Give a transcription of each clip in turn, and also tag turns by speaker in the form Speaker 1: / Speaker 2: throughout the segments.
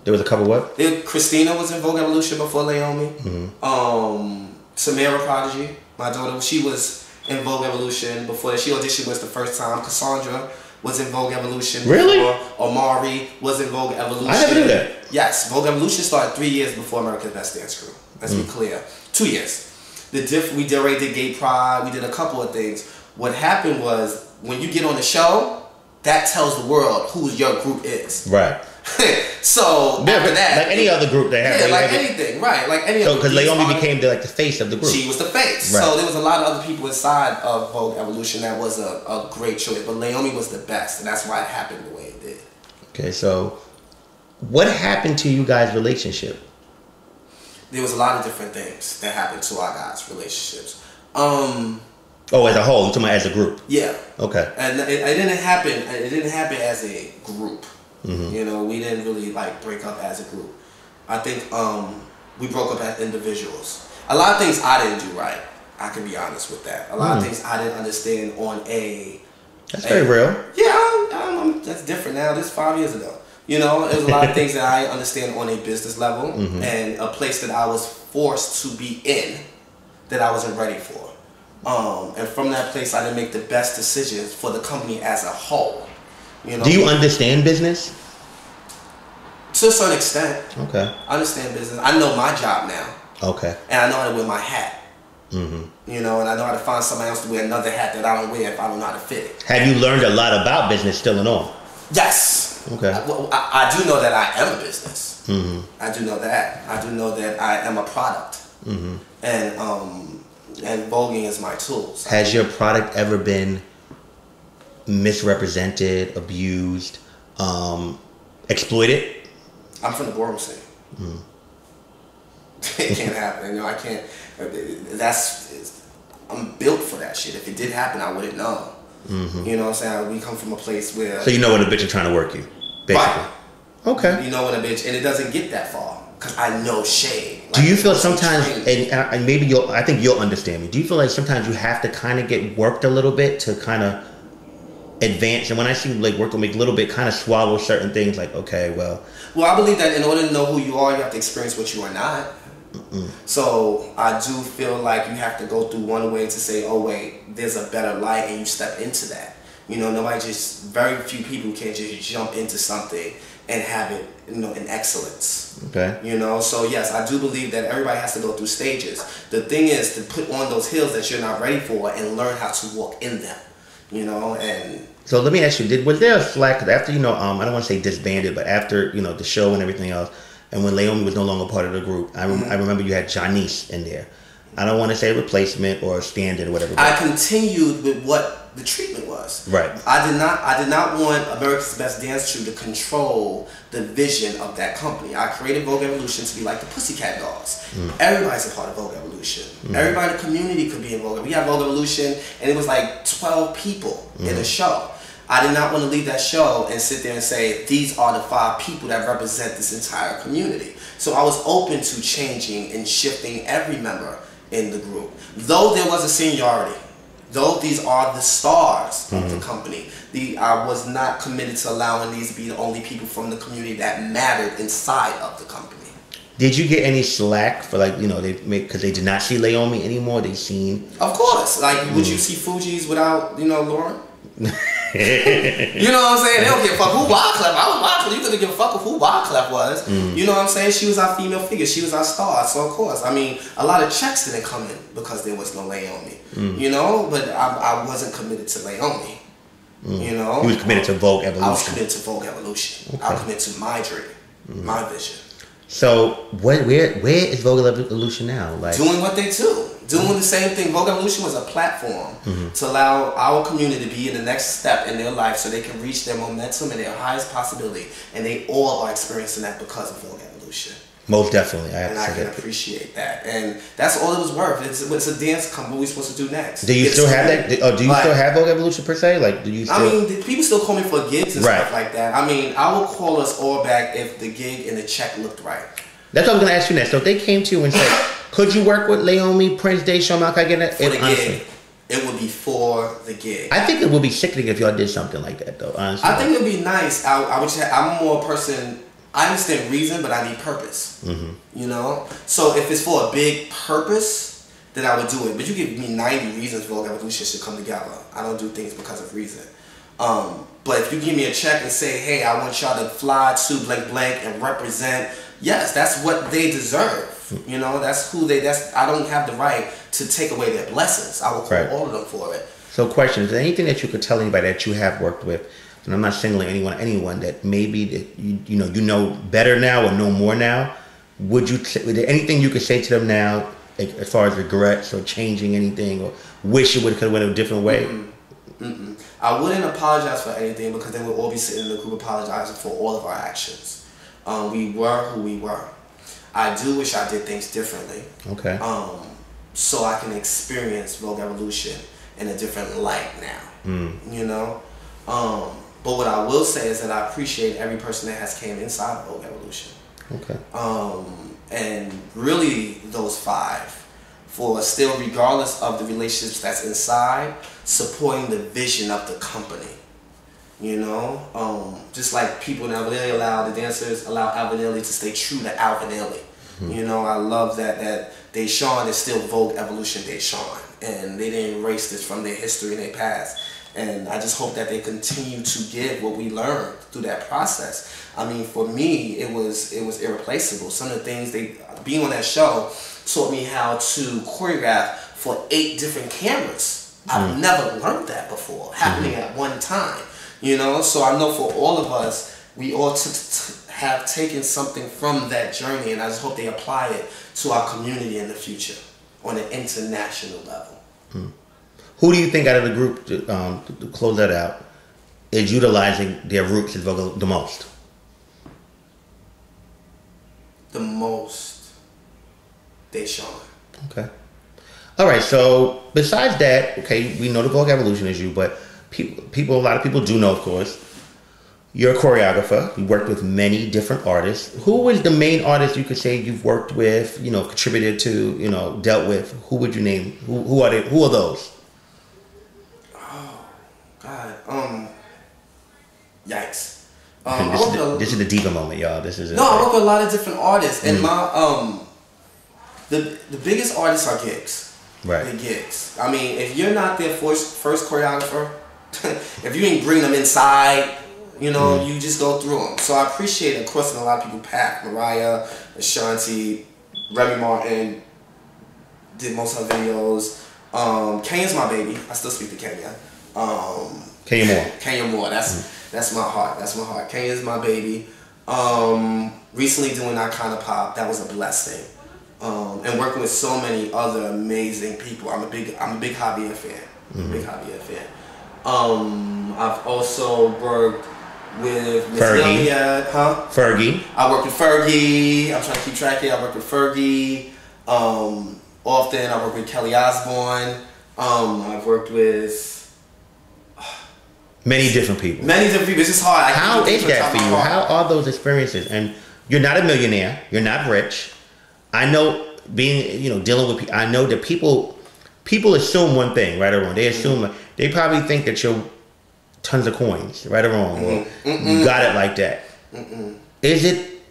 Speaker 1: There was a couple what?
Speaker 2: Christina was in Vogue Evolution before Laomi. Samara Prodigy, my daughter, she was in Vogue Evolution before that. She auditioned was the first time. Cassandra was in Vogue Evolution.
Speaker 1: Really?
Speaker 2: Before. Omari was in Vogue Evolution.
Speaker 1: I never knew that.
Speaker 2: Yes, Vogue Evolution started 3 years before America's Best Dance Crew. Let's be clear. 2 years. We already did Gay Pride. We did a couple of things. What happened was when you get on the show, that tells the world who your group is.
Speaker 1: Right.
Speaker 2: So after that,
Speaker 1: like any other group they have.
Speaker 2: Yeah, like anything, right? Like any.
Speaker 1: So because Laomi became the face of the group.
Speaker 2: She was the face.
Speaker 1: Right.
Speaker 2: So there was a lot of other people inside of Vogue Evolution that was a great choice, but Laomi was the best, and that's why it happened the way it did.
Speaker 1: Okay, so what happened to you guys' relationship?
Speaker 2: There was a lot of different things that happened to our guys' relationships.
Speaker 1: Oh, as a whole, you're talking about as a group.
Speaker 2: Yeah.
Speaker 1: Okay.
Speaker 2: And it didn't happen. It didn't happen as a group. You know, we didn't really like break up as a group. I think we broke up as individuals. A lot of things I didn't do right. I can be honest with that. A lot of things I didn't understand on a.
Speaker 1: That's very real.
Speaker 2: Yeah, that's different now. This 5 years ago. You know, there's a lot of things that I understand on a business level and a place that I was forced to be in that I wasn't ready for. And from that place, I didn't make the best decisions for the company as a whole. You know?
Speaker 1: Do you understand business?
Speaker 2: To a certain extent.
Speaker 1: Okay.
Speaker 2: I understand business. I know my job now.
Speaker 1: Okay.
Speaker 2: And I know how to wear my hat. You know, and I know how to find somebody else to wear another hat that I don't wear if I don't know how to fit it.
Speaker 1: Have you learned a lot about business still and all?
Speaker 2: Yes.
Speaker 1: Okay.
Speaker 2: I do know that I am a business. I do know that. I do know that I am a product. And voguing is my tools.
Speaker 1: Has your product ever been misrepresented, abused, exploited?
Speaker 2: I'm from the ballroom scene. It can't happen. You know, I can't. I'm built for that shit. If it did happen, I wouldn't know. You know what I'm saying? We come from a place where.
Speaker 1: So you know when a bitch is trying to work you, basically.
Speaker 2: Right.
Speaker 1: Okay.
Speaker 2: You know when a bitch, and it doesn't get that far because I know shade. Like,
Speaker 1: do you feel sometimes, and maybe I think you'll understand me. Do you feel like sometimes you have to kind of get worked a little bit to kind of advance? And when I see like work will make a little bit, kind of swallow certain things. Like, okay, well,
Speaker 2: I believe that in order to know who you are, you have to experience what you are not. So I do feel like you have to go through one way to say, oh wait, there's a better light, and you step into that. You know, very few people can just jump into something and have it, you know, in excellence.
Speaker 1: Okay.
Speaker 2: You know, so yes, I do believe that everybody has to go through stages. The thing is to put on those hills that you're not ready for and learn how to walk in them. You know, and
Speaker 1: so let me ask you: was there a slack? Cause after I don't want to say disbanded, but after the show and everything else, and when Laomi was no longer part of the group, I remember you had Janice in there. I don't want to say replacement or standard or whatever.
Speaker 2: I continued with what the treatment was.
Speaker 1: Right.
Speaker 2: I did not want America's Best Dance Troupe to control the vision of that company. I created Vogue Evolution to be like the Pussycat Dolls. Everybody's a part of Vogue Evolution. Everybody in the community could be in Vogue. We had Vogue Evolution, and it was like 12 people in the show. I did not want to leave that show and sit there and say, these are the 5 people that represent this entire community. So I was open to changing and shifting every member in the group. Though there was a seniority, though these are the stars of the company, I was not committed to allowing these to be the only people from the community that mattered inside of the company.
Speaker 1: Did you get any slack for because they did not see Laomi anymore? They seen.
Speaker 2: Of course, would you see Fuji's without Lauren? You know what I'm saying? They don't give a fuck who Wyclef. I was Wyclef. You couldn't give a fuck who Wyclef was. You know what I'm saying? She was our female figure. She was our star. So of course, a lot of checks didn't come in because there was no Laomi. You know, but I wasn't committed to Laomi. You know,
Speaker 1: you was committed to Vogue Evolution.
Speaker 2: I was committed to Vogue Evolution. Okay. I was committed to my dream, my vision.
Speaker 1: So where is Vogue Evolution now?
Speaker 2: Doing what they do. Doing the same thing. Vogue Evolution was a platform to allow our community to be in the next step in their life so they can reach their momentum and their highest possibility. And they all are experiencing that because of Vogue Evolution.
Speaker 1: Most definitely.
Speaker 2: I can appreciate that. And that's all it was worth. It's a dance company. What are we supposed to do next?
Speaker 1: Do you still have that? Do you still have Vogue Evolution per se? Do you still...
Speaker 2: people still call me for gigs and stuff like that. I will call us all back if the gig and the check looked right.
Speaker 1: That's what I was going to ask you next. So if they came to you and said, could you work with Laomi, Prince Day, Shawn Michaels?
Speaker 2: For the gig. It would be for the gig.
Speaker 1: I think it would be sickening if y'all did something like that, though, honestly.
Speaker 2: I think it would be nice. I'm more a person I understand reason, but I need purpose. You know? So if it's for a big purpose, then I would do it. But you give me 90 reasons Vogue Evolution should come together. I don't do things because of reason. But if you give me a check and say, hey, I want y'all to fly to blank blank and represent, yes, that's what they deserve. You know, that's who they, I don't have the right to take away their blessings. I will call all of them for it.
Speaker 1: So question, is there anything that you could tell anybody that you have worked with, and I'm not singling anyone that maybe that you know better now or know more now, is there anything you could say to them now, like, as far as regrets or changing anything, or wish it could have went a different way?
Speaker 2: I wouldn't apologize for anything, because then we'll all be sitting in the group apologizing for all of our actions. We were who we were. I do wish I did things differently. Okay. So I can experience Vogue Evolution in a different light now. You know? But what I will say is that I appreciate every person that has came inside Vogue Evolution. Okay. And really those 5 for still, regardless of the relationships that's inside, supporting the vision of the company. You know, just like people in Alvin allow the dancers allow Alvin to stay true to Alvin. You know, I love that Deshawn is still Vogue Evolution Deshawn, and they didn't erase this from their history and their past. And I just hope that they continue to give what we learned through that process. I mean, for me, it was irreplaceable. Some of the things being on that show taught me how to choreograph for 8 different cameras. I've never learned that before, happening at one time. You know, so I know for all of us, we all have taken something from that journey, and I just hope they apply it to our community in the future on an international level.
Speaker 1: Who do you think out of the group, to close that out, is utilizing their roots in Vogue the most?
Speaker 2: The most, Deshawn.
Speaker 1: Okay. All right. So besides that, okay, we know the Vogue Evolution is you, but a lot of people do know, of course, you're a choreographer. You worked with many different artists. Who is the main artist you could say you've worked with, you know, contributed to, you know, dealt with? Who would you name? Who are they? Who are those?
Speaker 2: Oh, God. Yikes.
Speaker 1: This is the diva moment, y'all. This is
Speaker 2: I work with a lot of different artists, and my the biggest artists are gigs.
Speaker 1: Right.
Speaker 2: The gigs. I mean, if you're not their first choreographer, if you didn't bring them inside, you know, you just go through them. So I appreciate it, crossing a lot of people's path. Mariah, Ashanti, Remy Martin did most of her videos. Kenya's my baby. I still speak to Kenya. Kenya Moore. That's my heart. That's my heart. Kenya's my baby. Recently doing that kind of pop, that was a blessing. And working with so many other amazing people. I'm a big Javier fan. Big Javier fan. I've also worked with Miss
Speaker 1: Fergie. Fergie.
Speaker 2: I work with Fergie. I'm trying to keep track here. I work with Fergie. Often I work with Kelly Osbourne. I've worked with
Speaker 1: many different people.
Speaker 2: It's just hard.
Speaker 1: How is that for you? How are those experiences? And you're not a millionaire. You're not rich. I know dealing with people. I know that people assume one thing, right or wrong. They assume they probably think that you're tons of coins, right or wrong, or you got it like that. Is it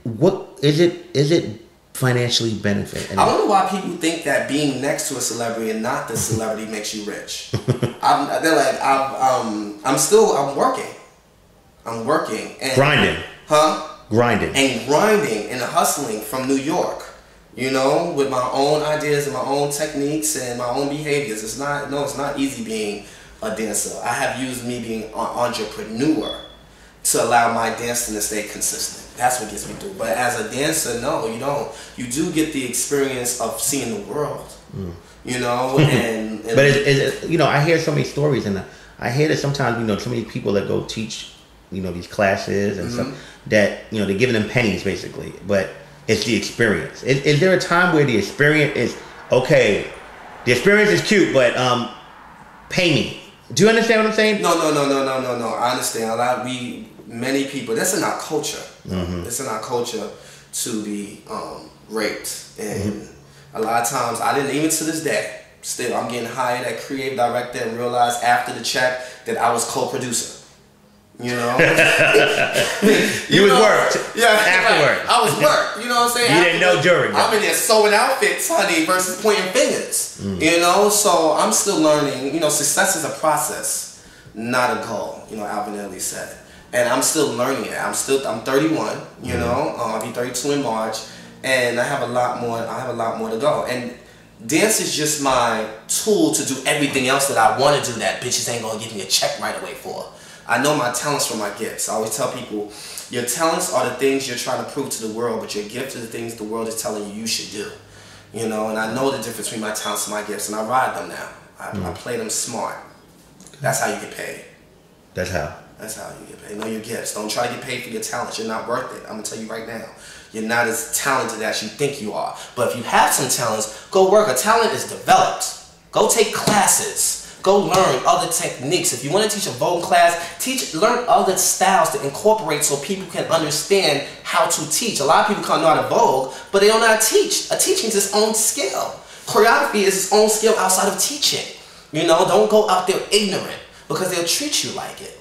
Speaker 1: financially benefit?
Speaker 2: I don't know why people think that being next to a celebrity and not the celebrity makes you rich. I'm working and
Speaker 1: grinding,
Speaker 2: grinding and hustling from New York. You know, with my own ideas and my own techniques and my own behaviors. It's not easy being a dancer. I have used me being an entrepreneur to allow my dancing to stay consistent. That's what gets me through. But as a dancer, no, you don't. You do get the experience of seeing the world. You know, and
Speaker 1: but I hear so many stories, and I hear that sometimes so many people that go teach these classes and stuff that they're giving them pennies basically, but it's the experience. Is there a time where the experience is okay? The experience is cute, but pay me. Do you understand what I'm saying?
Speaker 2: No. I understand. Many people. That's in our culture. It's in our culture to be raped, and a lot of times I didn't. Even to this day, still I'm getting hired at creative director and realize after the check that I was co-producer. You know?
Speaker 1: You was worked.
Speaker 2: Yeah.
Speaker 1: Afterward.
Speaker 2: Right. I was worked. You know what I'm saying?
Speaker 1: You didn't know during.
Speaker 2: I'm in there sewing outfits, honey, versus pointing fingers. You know? So I'm still learning. You know, success is a process, not a goal. You know, Alvin Ailey said. And I'm still learning it. I'm 31, you know? I'll be 32 in March. And I have a lot more to go. And dance is just my tool to do everything else that I want to do that bitches ain't gonna give me a check right away for. I know my talents from my gifts. I always tell people, your talents are the things you're trying to prove to the world, but your gifts are the things the world is telling you should do. You know, and I know the difference between my talents and my gifts, and I ride them now. I play them smart. That's how you get paid.
Speaker 1: That's how.
Speaker 2: That's how you get paid. Know your gifts. Don't try to get paid for your talents. You're not worth it. I'm gonna tell you right now. You're not as talented as you think you are. But if you have some talents, go work. A talent is developed. Go take classes. Go learn other techniques. If you want to teach a Vogue class, learn other styles to incorporate so people can understand how to teach. A lot of people can't know how to Vogue, but they don't know how to teach. A teaching is its own skill. Choreography is its own skill outside of teaching. You know, don't go out there ignorant because they'll treat you like it.